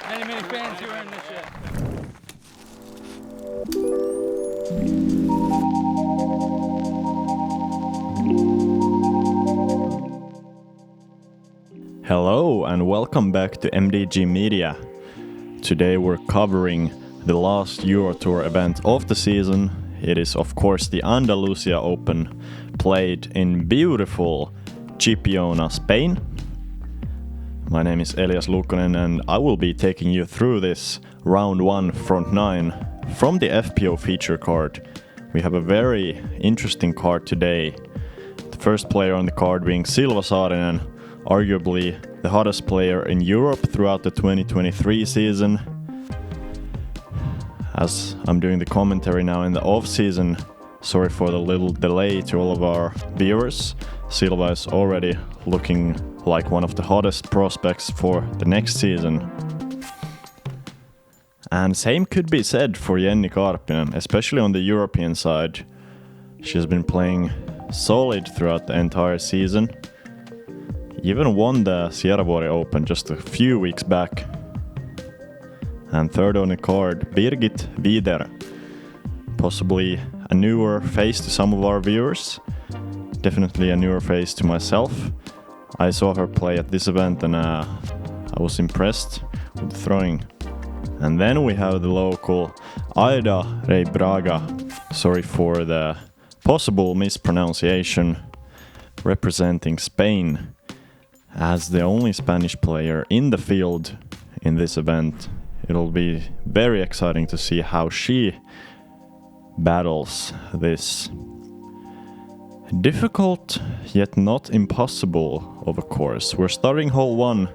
Many fans here in this year. Hello and welcome back to MDG Media. Today we're covering the last Euro Tour event of the season. It is of course the Andalucia Open, played in beautiful Chipiona, Spain. My name is Elias Luukkonen and I will be taking you through this round 1 front 9 from the FPO feature card. We have a very interesting card today. The first player on the card being Silva Saarinen, arguably the hottest player in Europe throughout the 2023 season. As I'm doing the commentary now in the off-season, sorry for the little delay to all of our viewers. Silva is already looking like one of the hottest prospects for the next season. And same could be said for Jenni Karppinen, especially on the European side. She's been playing solid throughout the entire season. Even won the Sierra Open just a few weeks back. And third on the card, Birgit Vider. Possibly a newer face to some of our viewers. Definitely a newer face to myself. I saw her play at this event and I was impressed with the throwing. And then we have the local Aida Braga. Sorry for the possible mispronunciation. Representing Spain as the only Spanish player in the field in this event. It'll be very exciting to see how she battles this difficult yet not impossible of a course. We're starting hole 1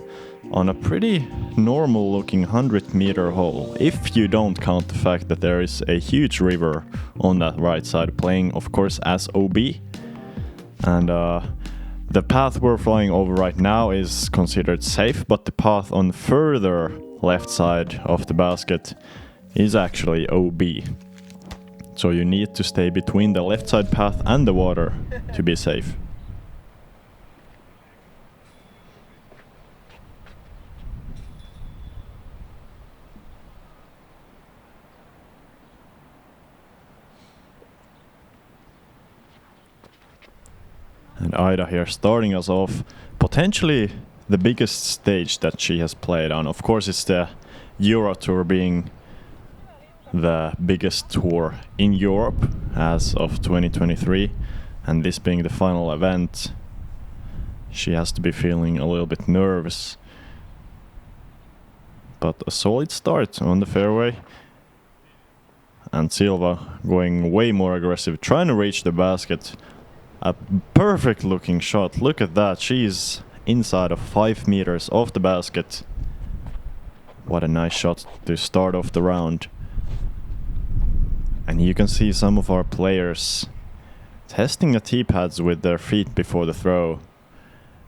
on a pretty normal looking 100-meter hole, if you don't count the fact that there is a huge river on that right side, playing of course as OB. And the path we're flying over right now is considered safe, but the path on the further left side of the basket is actually OB. So you need to stay between the left side path and the water to be safe. And Aida here starting us off, potentially the biggest stage that she has played on. Of course it's the Euro Tour being the biggest tour in Europe as of 2023, and this being the final event, she has to be feeling a little bit nervous. But a solid start on the fairway. And Silva going way more aggressive, trying to reach the basket. A perfect looking shot, look at that, she's inside of 5 meters off the basket. What a nice shot to start off the round. And you can see some of our players testing the tee pads with their feet before the throw.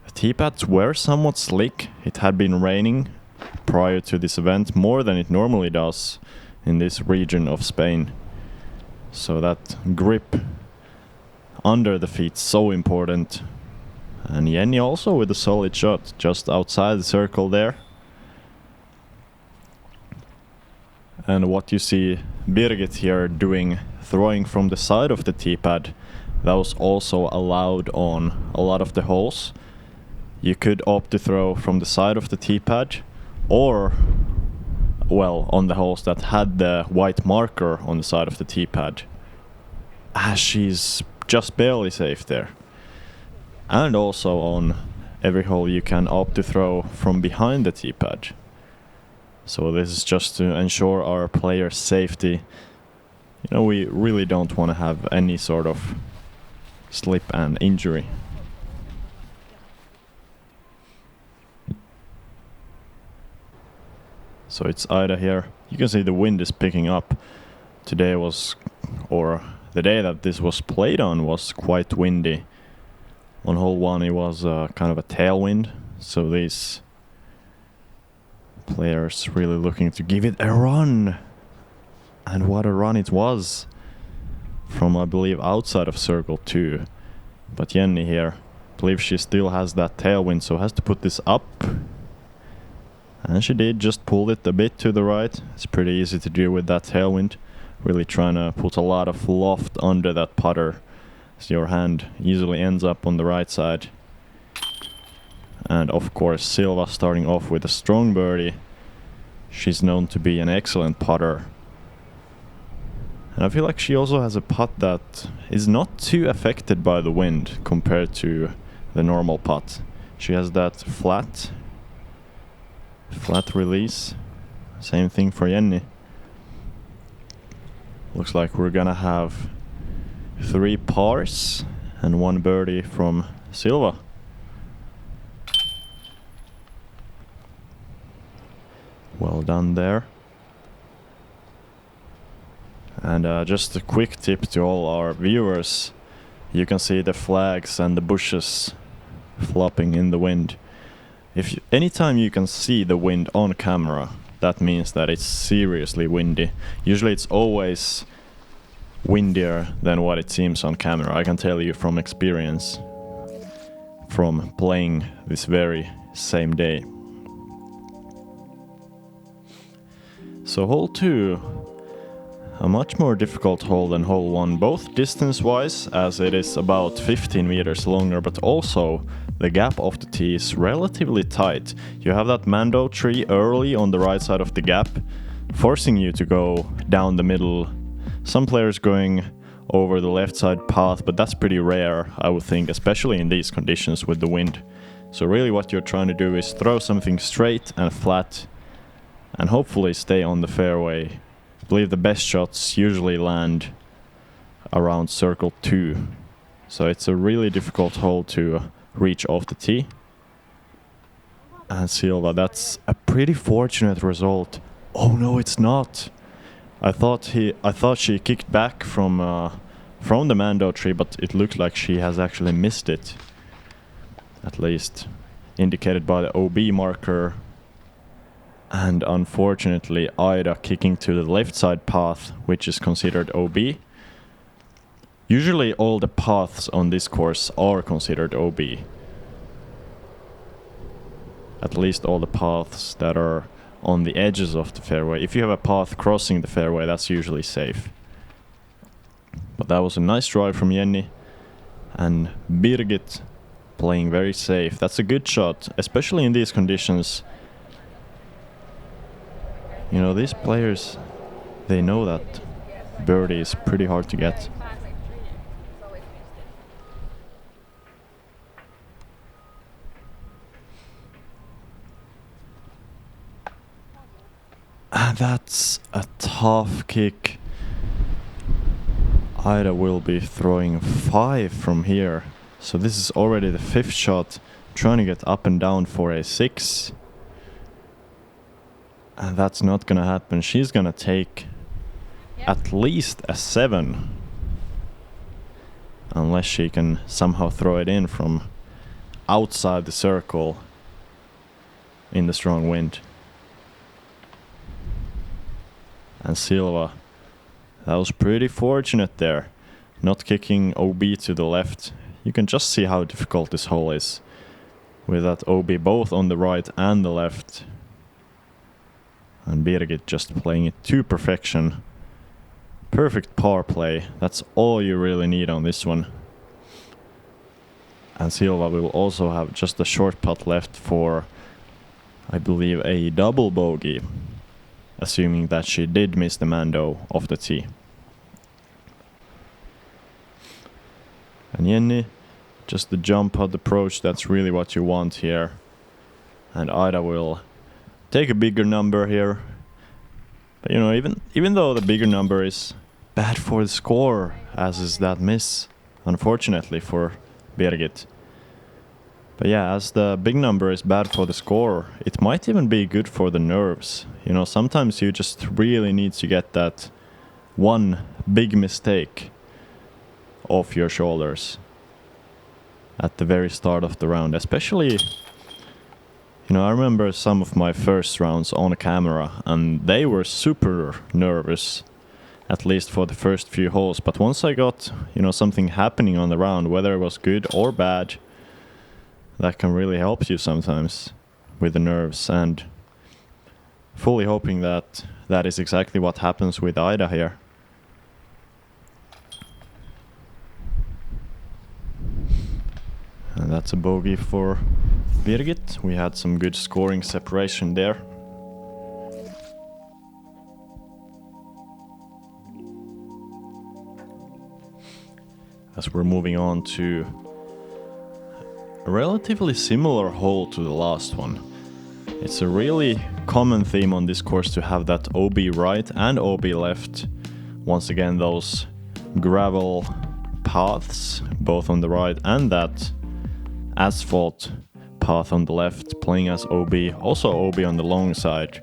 The tee pads were somewhat slick, it had been raining prior to this event, more than it normally does in this region of Spain. So that grip under the feet so important. And Jenni also with a solid shot just outside the circle there. And what you see Birgit here doing, throwing from the side of the tee pad, that was also allowed on a lot of the holes. You could opt to throw from the side of the tee pad, or well, on the holes that had the white marker on the side of the tee pad. As she's just barely safe there. And also on every hole you can opt to throw from behind the tee pad. So this is just to ensure our players' safety. You know, we really don't want to have any sort of slip and injury. So it's Aida here. You can see the wind is picking up. Today was, or the day that this was played on was quite windy. On hole 1 it was kind of a tailwind, so these players really looking to give it a run. And what a run it was from, I believe, outside of circle 2. But Jenni here, I believe she still has that tailwind, so has to put this up. And she did just pull it a bit to the right. It's pretty easy to do with that tailwind. Really trying to put a lot of loft under that putter, so your hand easily ends up on the right side. And of course Silva starting off with a strong birdie. She's known to be an excellent putter. And I feel like she also has a putt that is not too affected by the wind compared to the normal putt. She has that flat release. Same thing for Jenni. Looks like we're gonna have 3 pars and 1 birdie from Silva. Well done there. And just a quick tip to all our viewers. You can see the flags and the bushes flopping in the wind. Anytime you can see the wind on camera, that means that it's seriously windy. Usually it's always windier than what it seems on camera. I can tell you from experience, from playing this very same day. So hole 2, a much more difficult hole than hole 1, both distance-wise, as it is about 15 meters longer, but also the gap of the tee is relatively tight. You have that mando tree early on the right side of the gap, forcing you to go down the middle. Some players going over the left side path, but that's pretty rare, I would think, especially in these conditions with the wind. So really what you're trying to do is throw something straight and flat, and hopefully stay on the fairway. I believe the best shots usually land around circle 2. So it's a really difficult hole to reach off the tee. And Silva, that's a pretty fortunate result. Oh no, it's not. I thought she kicked back from the mando tree, but it looked like she has actually missed it. At least indicated by the OB marker. And unfortunately Aida kicking to the left side path, which is considered OB. Usually all the paths on this course are considered OB. At least all the paths that are on the edges of the fairway. If you have a path crossing the fairway, that's usually safe. But that was a nice drive from Jenni. And Birgit playing very safe. That's a good shot, especially in these conditions. You know, these players, they know that birdie is pretty hard to get. And that's a tough kick. Aida will be throwing 5 from here. So this is already the 5th shot, trying to get up and down for a 6. And that's not gonna happen. She's gonna take at least a 7. Unless she can somehow throw it in from outside the circle in the strong wind. And Silva, that was pretty fortunate there. Not kicking OB to the left. You can just see how difficult this hole is. With that OB both on the right and the left. And Birgit just playing it to perfection. Perfect par play. That's all you really need on this one. And Silva will also have just a short putt left for, I believe, a double bogey. Assuming that she did miss the mando off the tee. And Jenni, just the jump putt approach, that's really what you want here. And Aida will take a bigger number here. But you know, even though the bigger number is bad for the score, as is that miss, unfortunately for Birgit. But yeah, as the big number is bad for the score, it might even be good for the nerves. You know, sometimes you just really need to get that one big mistake off your shoulders at the very start of the round. Especially, you know, I remember some of my first rounds on camera, and they were super nervous, at least for the first few holes. But once I got, you know, something happening on the round, whether it was good or bad, that can really help you sometimes with the nerves. And fully hoping that that is exactly what happens with Aida here. And that's a bogey for Birgit. We had some good scoring separation there. As we're moving on to a relatively similar hole to the last one. It's a really common theme on this course to have that OB right and OB left. Once again, those gravel paths, both on the right, and that asphalt path on the left, playing as OB, also OB on the long side.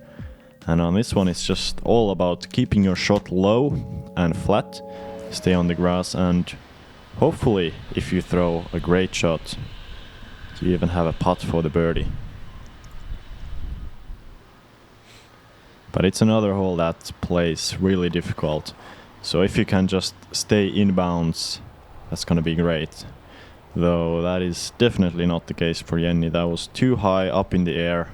And on this one, it's just all about keeping your shot low and flat, stay on the grass, and hopefully, if you throw a great shot, you even have a putt for the birdie. But it's another hole that plays really difficult. So if you can just stay inbounds, that's gonna be great. Though that is definitely not the case for Jenni. That was too high up in the air.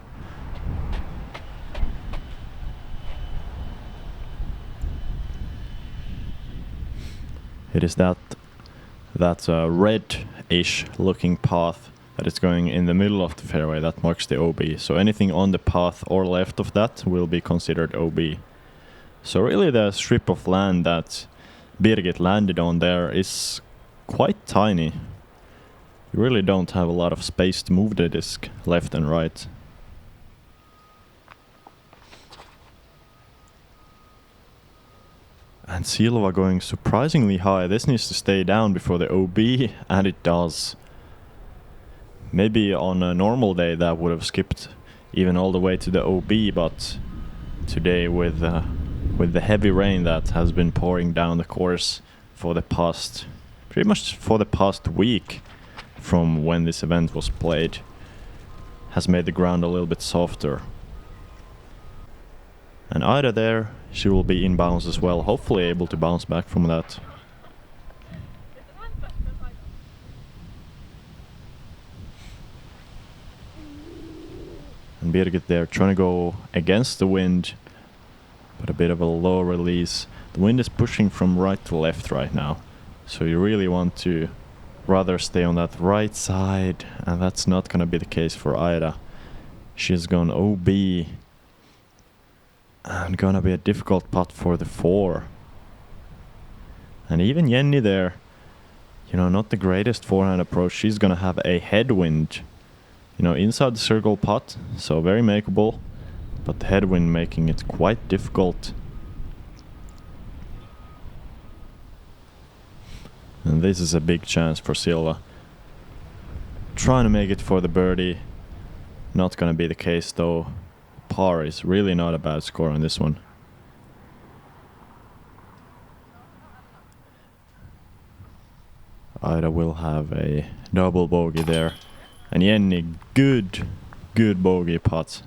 It is that red-ish looking path that is going in the middle of the fairway that marks the OB. So anything on the path or left of that will be considered OB. So really the strip of land that Birgit landed on there is quite tiny. You really don't have a lot of space to move the disc left and right. And Silva going surprisingly high. This needs to stay down before the OB, and it does. Maybe on a normal day that would have skipped even all the way to the OB, but today with the heavy rain that has been pouring down the course for the past, pretty much for the past week from when this event was played, has made the ground a little bit softer. And Aida there, she will be in bounds as well, hopefully able to bounce back from that. And Birgit there trying to go against the wind, but a bit of a low release. The wind is pushing from right to left right now, so you really want to rather stay on that right side, and that's not gonna be the case for Aida. She's gone OB, and gonna be a difficult putt for the 4. And even Jenni there, you know, not the greatest forehand approach. She's gonna have a headwind, you know, inside the circle putt, so very makeable, but the headwind making it quite difficult. And this is a big chance for Silva. Trying to make it for the birdie. Not gonna be the case though. Par is really not a bad score on this one. Aida will have a double bogey there. And Jenni, good bogey putt.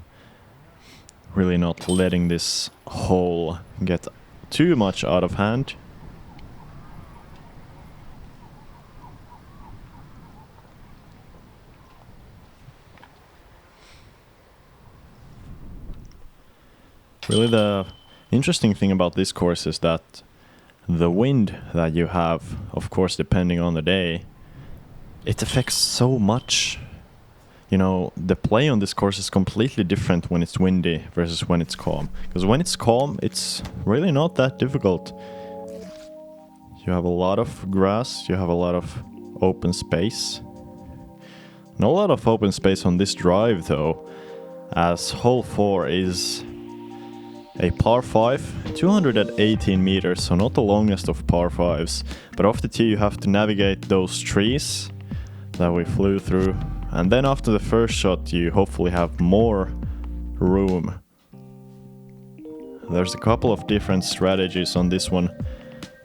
Really not letting this hole get too much out of hand. Really the interesting thing about this course is that the wind that you have, of course depending on the day, it affects so much. You know, the play on this course is completely different when it's windy versus when it's calm. Because when it's calm, it's really not that difficult. You have a lot of grass, you have a lot of open space. Not a lot of open space on this drive though, as hole 4 is a par 5, 218 meters, so not the longest of par 5s. But off the tee you have to navigate those trees that we flew through. And then after the first shot you hopefully have more room. There's a couple of different strategies on this one.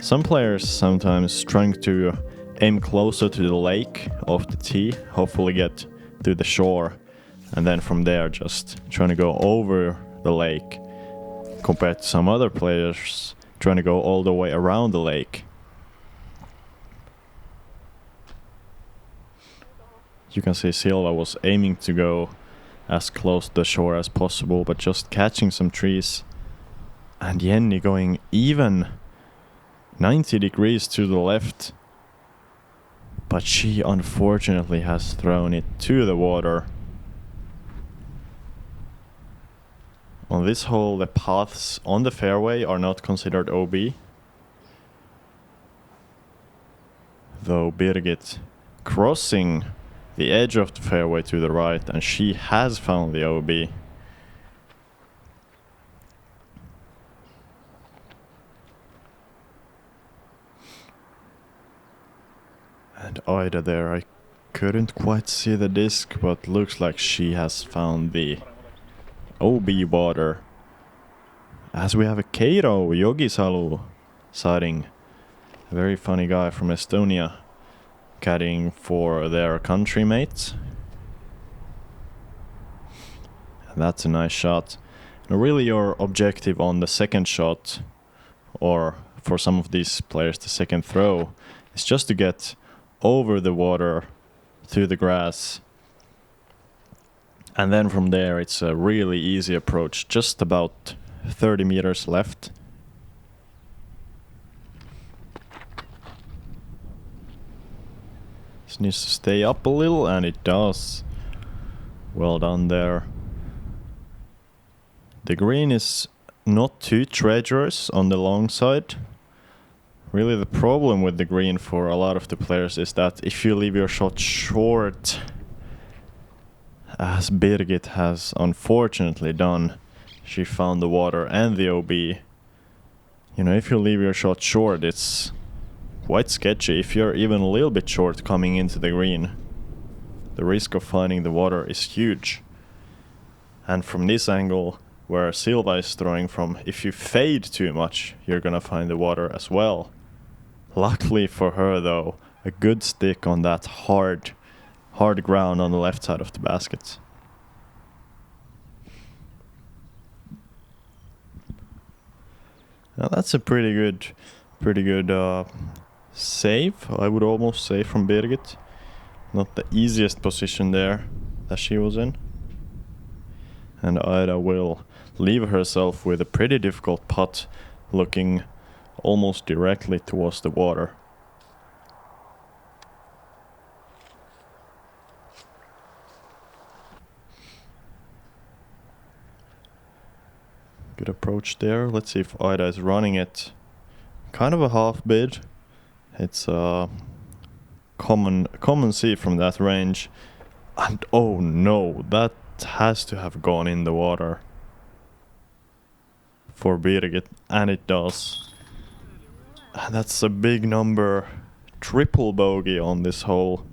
Some players sometimes trying to aim closer to the lake off the tee, hopefully get to the shore, and then from there just trying to go over the lake, compared to some other players trying to go all the way around the lake. You can see Silva was aiming to go as close to the shore as possible, but just catching some trees. And Jenni going even 90 degrees to the left, but she unfortunately has thrown it to the water. On this hole, the paths on the fairway are not considered OB, though Birgit crossing the edge of the fairway to the right, and she has found the OB. And Aida there, I couldn't quite see the disc, but looks like she has found the OB water. As we have a Keiro Jogisalu sighting, a very funny guy from Estonia, caddying for their country mates. And that's a nice shot. And really your objective on the second shot, or for some of these players the second throw, is just to get over the water to the grass, and then from there it's a really easy approach, just about 30 meters left. This needs to stay up a little, and it does. Well done there. The green is not too treacherous on the long side. Really the problem with the green for a lot of the players is that if you leave your shot short, as Birgit has unfortunately done, she found the water and the OB. You know, if you leave your shot short, it's quite sketchy. If you're even a little bit short coming into the green, the risk of finding the water is huge. And from this angle, where Silva is throwing from, if you fade too much, you're gonna find the water as well. Luckily for her though, a good stick on that hard ground on the left side of the basket. Now that's a pretty good save, I would almost say, from Birgit. Not the easiest position there that she was in. And Aida will leave herself with a pretty difficult putt, looking almost directly towards the water. Good approach there. Let's see if Aida is running it. Kind of a half bid. It's a common see from that range. And oh no, that has to have gone in the water for Birgit, and it does. And that's a big number. Triple bogey on this hole.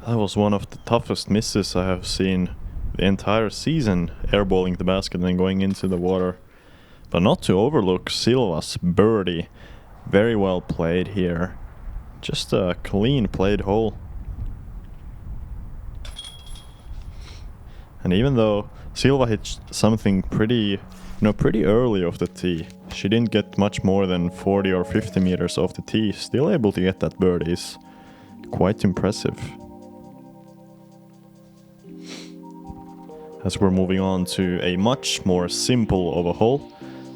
That was one of the toughest misses I have seen the entire season, airballing the basket and going into the water. But not to overlook Silva's birdie. Very well played here. Just a clean played hole. And even though Silva hit something pretty early off the tee, she didn't get much more than 40 or 50 meters off the tee, still able to get that birdie is quite impressive. As we're moving on to a much more simple of a hole,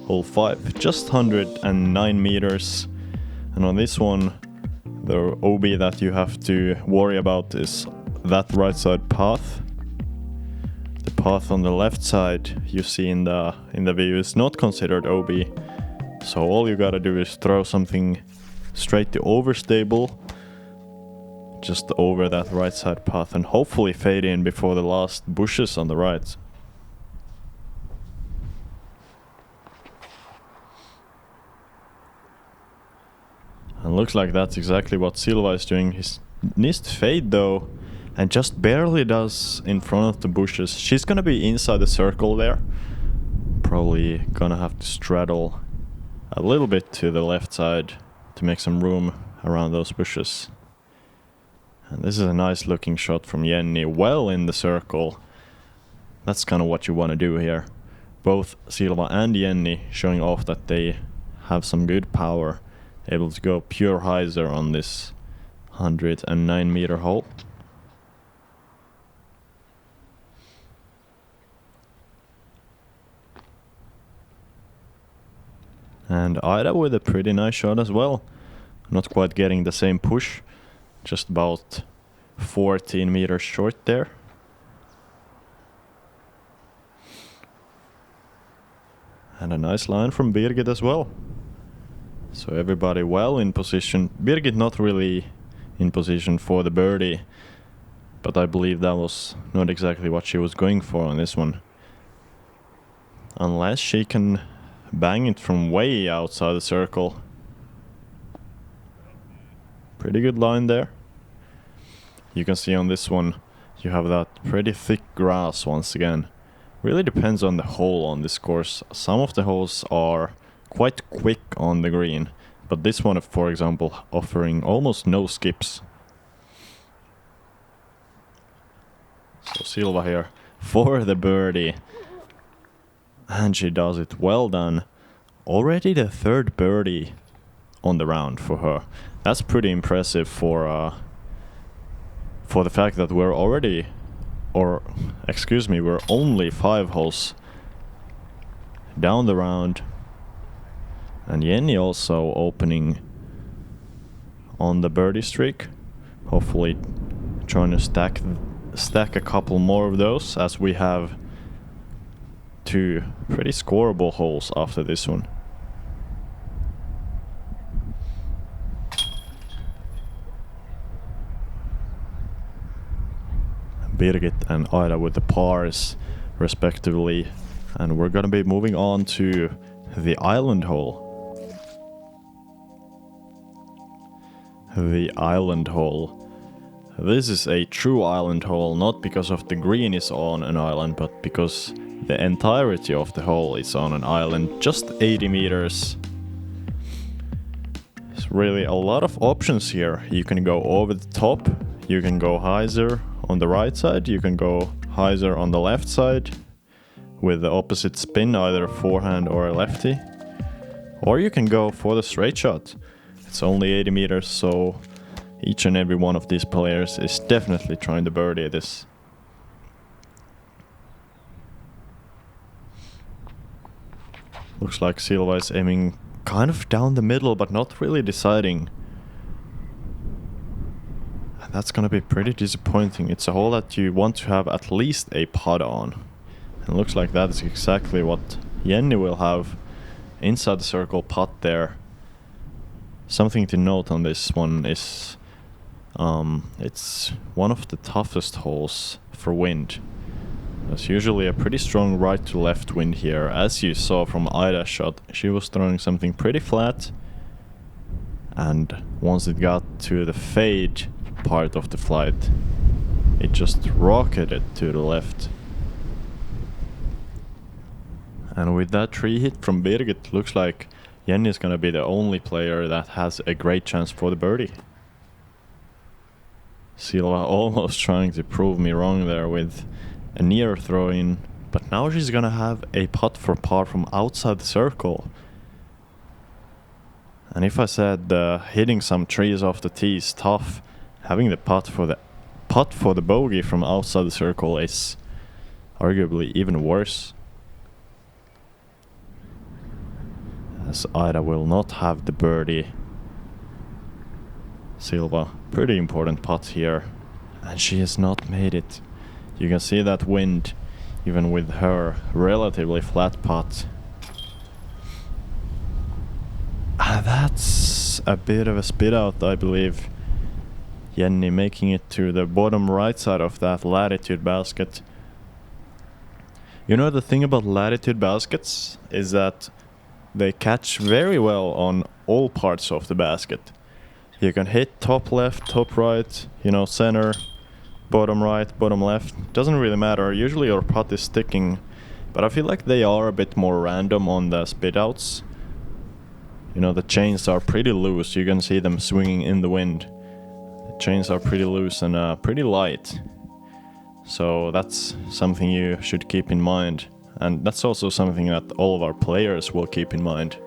hole 5, just 109 meters, and on this one the OB that you have to worry about is that right side path. The path on the left side you see in the view is not considered OB, so all you gotta do is throw something straight to overstable, just over that right side path, and hopefully fade in before the last bushes on the right. And looks like that's exactly what Silva is doing. He needs to fade though, and just barely does in front of the bushes. She's gonna be inside the circle there. Probably gonna have to straddle a little bit to the left side to make some room around those bushes. And this is a nice looking shot from Jenni, well in the circle. That's kind of what you want to do here. Both Silva and Jenni showing off that they have some good power, able to go pure hyzer on this 109-meter hole. And Aida with a pretty nice shot as well. Not quite getting the same push. Just about 14 meters short there. And a nice line from Birgit as well. So everybody well in position. Birgit not really in position for the birdie. But I believe that was not exactly what she was going for on this one. Unless she can bang it from way outside the circle. Pretty good line there. You can see on this one you have that pretty thick grass once again. Really depends on the hole on this course. Some of the holes are quite quick on the green, but this one, for example, offering almost no skips. So Silva here for the birdie. And she does it. Well done. Already the third birdie on the round for her. That's pretty impressive for the fact that we're already, or excuse me, we're only 5 holes down the round. And Jenni also opening on the birdie streak. Hopefully trying to stack a couple more of those, as we have 2 pretty scoreable holes after this one. Birgit and Aida with the pars respectively, and we're gonna be moving on to the island hole. The island hole. This is a true island hole, not because of the green is on an island, but because the entirety of the hole is on an island, just 80 meters. There's really a lot of options here. You can go over the top, you can go hyzer on the right side, you can go hyzer on the left side with the opposite spin, either a forehand or a lefty. Or you can go for the straight shot. It's only 80 meters, so each and every one of these players is definitely trying to birdie this. Looks like Silva is aiming kind of down the middle, but not really deciding. And that's gonna be pretty disappointing. It's a hole that you want to have at least a putt on. And looks like that is exactly what Jenni will have. Inside the circle putt there. Something to note on this one is it's one of the toughest holes for wind. There's usually a pretty strong right to left wind here. As you saw from Aida's shot, she was throwing something pretty flat, and once it got to the fade part of the flight, it just rocketed to the left. And with that tree hit from Birgit, looks like Jenni is gonna be the only player that has a great chance for the birdie. Silva almost trying to prove me wrong there with a near throw in, but now she's gonna have a putt for par from outside the circle. And if I said hitting some trees off the tee is tough, having the putt for the bogey from outside the circle is arguably even worse. As Aida will not have the birdie. Silva, pretty important putt here, and she has not made it. You can see that wind, even with her relatively flat putt. That's a bit of a spit out, I believe. Jenni making it to the bottom right side of that latitude basket. You know, the thing about latitude baskets is that they catch very well on all parts of the basket. You can hit top left, top right, you know, center, bottom right, bottom left. Doesn't really matter. Usually your putt is sticking, but I feel like they are a bit more random on the spit outs. You know, the chains are pretty loose. You can see them swinging in the wind. The chains are pretty loose and pretty light. So that's something you should keep in mind. And that's also something that all of our players will keep in mind.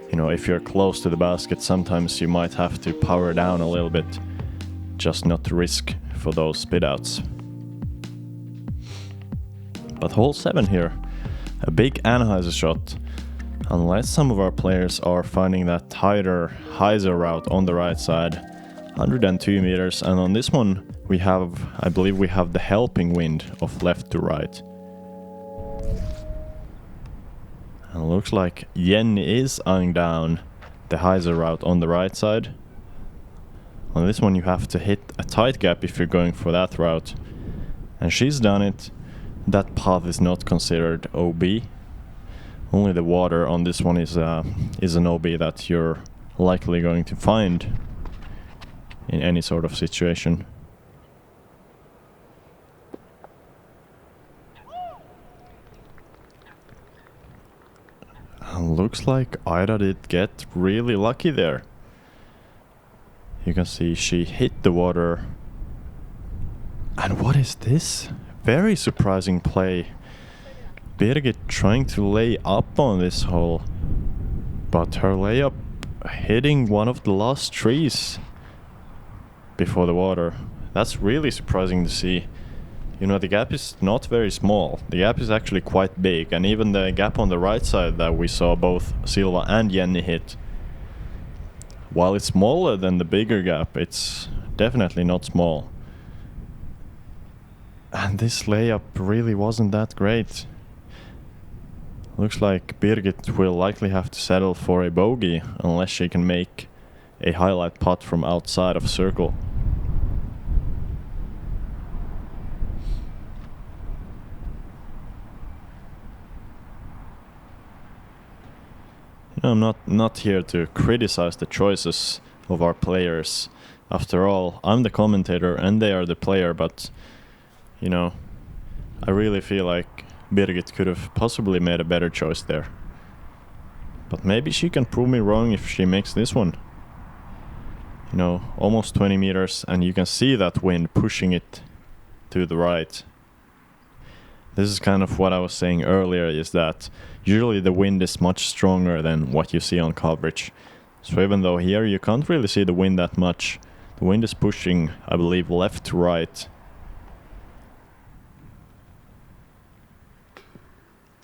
You know, if you're close to the basket, sometimes you might have to power down a little bit just not to risk for those spit outs. But hole 7 here, a big Anheuser shot. Unless some of our players are finding that tighter hyzer route on the right side, 102 meters, and on this one we have, I believe we have the helping wind of left to right. And it looks like Jenni is eyeing down the hyzer route on the right side. On this one you have to hit a tight gap if you're going for that route. And she's done it. That path is not considered OB. Only the water on this one is an OB that you're likely going to find in any sort of situation. And looks like Aida did get really lucky there. You can see she hit the water. And what is this? Very surprising play. Birgit trying to lay up on this hole, but her layup hitting one of the last trees before the water. That's really surprising to see. You know, the gap is not very small. The gap is actually quite big, and even the gap on the right side that we saw both Silva and Jenni hit, while it's smaller than the bigger gap, it's definitely not small. And this layup really wasn't that great. Looks like Birgit will likely have to settle for a bogey unless she can make a highlight putt from outside of circle. You know, I'm not here to criticize the choices of our players. After all, I'm the commentator and they are the player, but you know, I really feel like Birgit could have possibly made a better choice there. But maybe she can prove me wrong if she makes this one. You know, almost 20 meters, and you can see that wind pushing it to the right. This is kind of what I was saying earlier, is that usually the wind is much stronger than what you see on coverage. So even though here you can't really see the wind that much, the wind is pushing, I believe, left to right.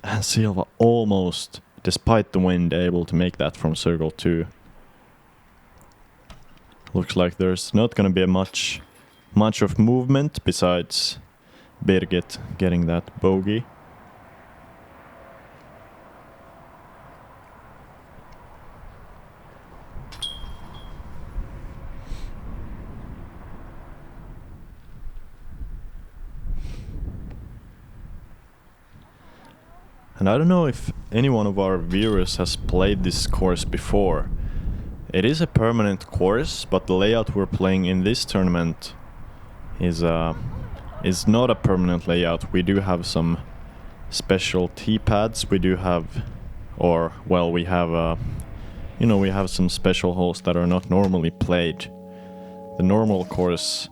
And Silva almost, despite the wind, able to make that from circle 2. Looks like there's not gonna be much of movement besides Birgit getting that bogey. And I don't know if any one of our viewers has played this course before. It is a permanent course, but the layout we're playing in this tournament is not a permanent layout. We do have some special tee pads. We do have, or well, we have we have some special holes that are not normally played. The normal course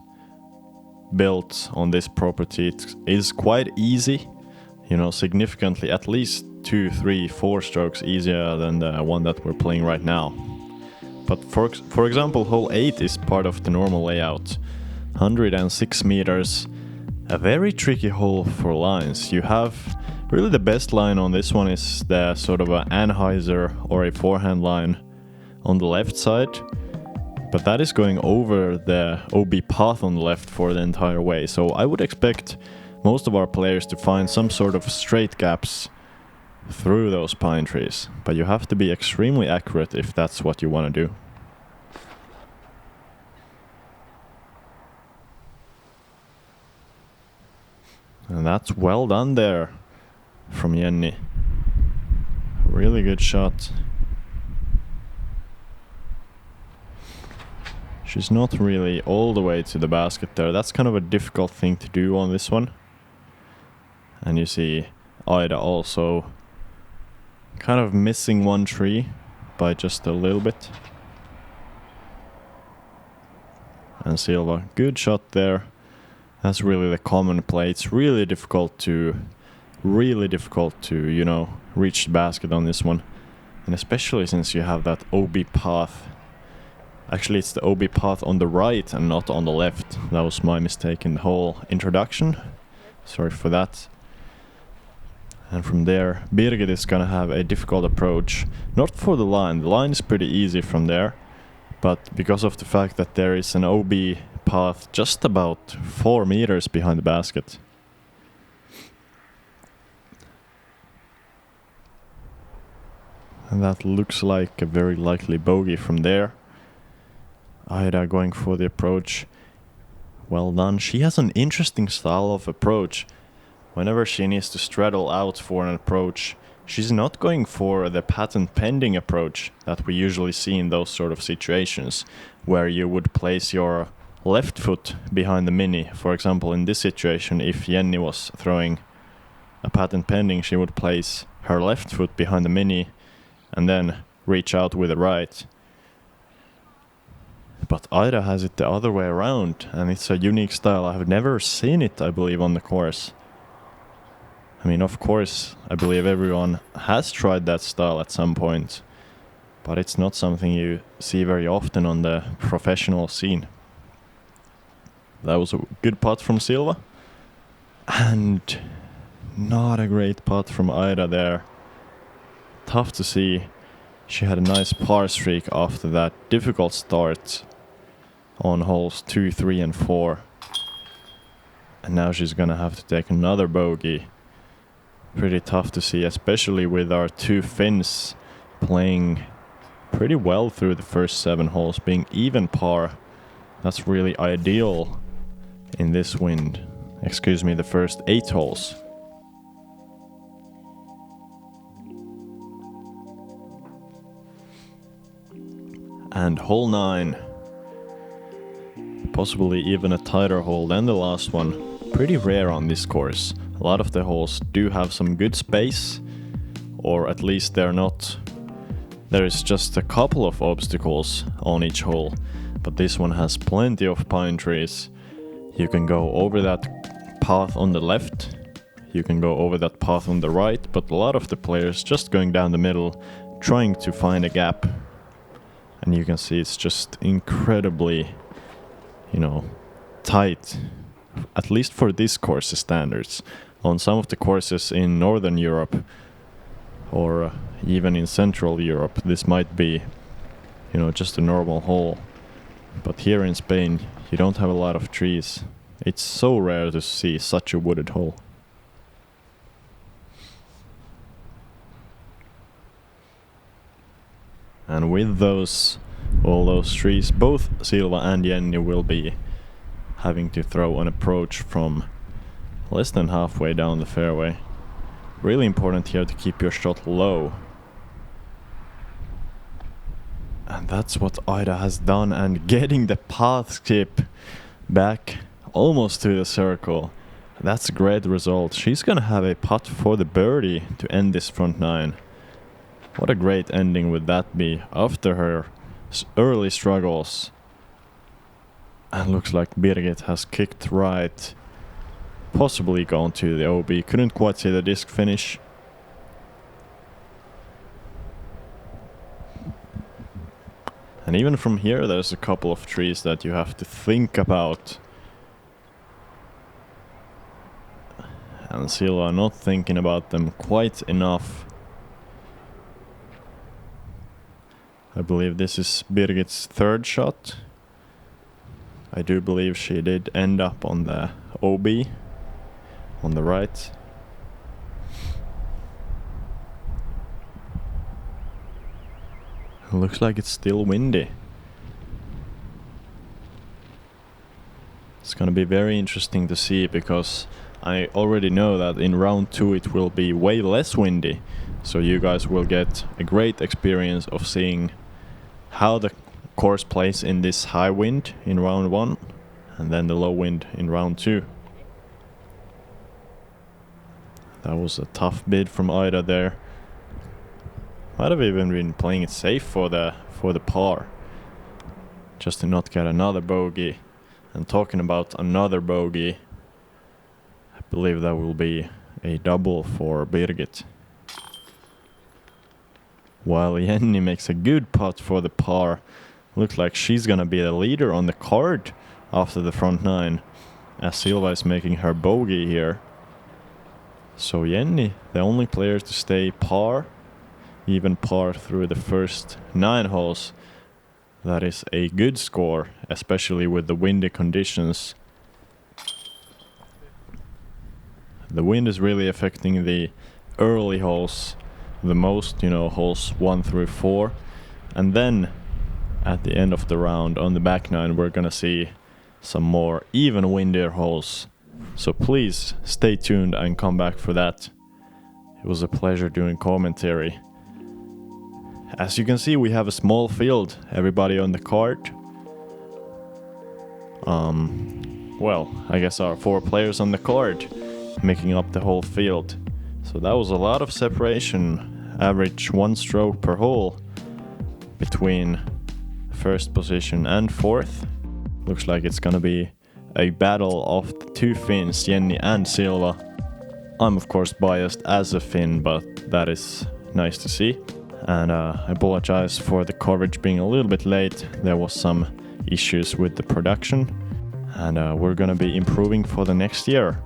built on this property is quite easy. You know, significantly, at least 2, 3, 4 strokes easier than the one that we're playing right now. But for example, hole 8 is part of the normal layout. 106 meters, a very tricky hole for lines. You have, really the best line on this one is the sort of an Anheuser or a forehand line on the left side. But that is going over the OB path on the left for the entire way. So I would expect most of our players to find some sort of straight gaps through those pine trees, but you have to be extremely accurate if that's what you want to do. And that's well done there from Jenni. Really good shot. She's not really all the way to the basket there. That's kind of a difficult thing to do on this one. And you see Aida also kind of missing one tree by just a little bit. And Silva, good shot there. That's really the common play. It's really difficult to, you know, reach the basket on this one. And especially since you have that OB path Actually, it's the OB path on the right and not on the left. That was my mistake in the whole introduction. Sorry for that. And from there, Birgit is gonna have a difficult approach. Not for the line. The line is pretty easy from there. But because of the fact that there is an OB path just about 4 meters behind the basket. And that looks like a very likely bogey from there. Aida going for the approach. Well done. She has an interesting style of approach. Whenever she needs to straddle out for an approach, she's not going for the patent pending approach that we usually see in those sort of situations, where you would place your left foot behind the mini. For example, in this situation, if Jenni was throwing a patent pending, she would place her left foot behind the mini and then reach out with the right. But Aida has it the other way around, and it's a unique style. I have never seen it, I believe, on the course. I mean, of course, I believe everyone has tried that style at some point, but it's not something you see very often on the professional scene. That was a good putt from Silva, and not a great putt from Aida there. Tough to see. She had a nice par streak after that difficult start on holes 2, 3 and 4. And now she's gonna have to take another bogey. Pretty tough to see, especially with our 2 Finns playing pretty well through the first 7 holes, being even par. That's really ideal in this wind. Excuse me, the first 8 holes. And hole 9. Possibly even a tighter hole than the last one. Pretty rare on this course. A lot of the holes do have some good space, or at least they're not. There is just a couple of obstacles on each hole, but this one has plenty of pine trees. You can go over that path on the left, you can go over that path on the right, but a lot of the players just going down the middle, trying to find a gap. And you can see it's just incredibly, tight, at least for this course's standards. On some of the courses in Northern Europe, or even in Central Europe, this might be, just a normal hole. But here in Spain, you don't have a lot of trees. It's so rare to see such a wooded hole. And with all those trees, both Silva and Jenni will be having to throw an approach from less than halfway down the fairway. Really important here to keep your shot low. And that's what Aida has done, and getting the path skip back almost to the circle. That's a great result. She's gonna have a putt for the birdie to end this front 9. What a great ending would that be after her early struggles. And looks like Birgit has kicked right. Possibly gone to the OB. Couldn't quite see the disc finish. And even from here, there's a couple of trees that you have to think about. And Silva not thinking about them quite enough. I believe this is Birgit's 3rd shot. I do believe she did end up on the OB on the right. It looks like it's still windy. It's gonna be very interesting to see, because I already know that in round 2 it will be way less windy. So you guys will get a great experience of seeing how the course plays in this high wind in round 1 and then the low wind in round 2. That was a tough bid from Aida there. Might have even been playing it safe for the par, just to not get another bogey. And talking about another bogey, I believe that will be a double for Birgit. While Jenni makes a good putt for the par Looks like she's gonna be the leader on the card after the front 9, as Silva is making her bogey here. So Jenni, the only player to stay par, even par through the first 9 holes. That is a good score, especially with the windy conditions. The wind is really affecting the early holes the most, you know, holes 1 through 4. And then at the end of the round on the back 9 we're gonna see some more even windier holes. So please stay tuned and come back for that. It was a pleasure doing commentary. As you can see, we have a small field, everybody on the cart. Well, I guess our 4 players on the cart making up the whole field. So that was a lot of separation, average 1 stroke per hole between first position and 4th. Looks like it's gonna be a battle of the 2 Finns, Jenni and Silva. I'm of course biased as a Finn, but that is nice to see. And I apologize for the coverage being a little bit late. There was some issues with the production, and we're gonna be improving for the next year.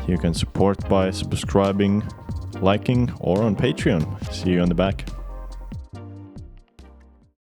You can support by subscribing, liking, or on Patreon. See you on the back.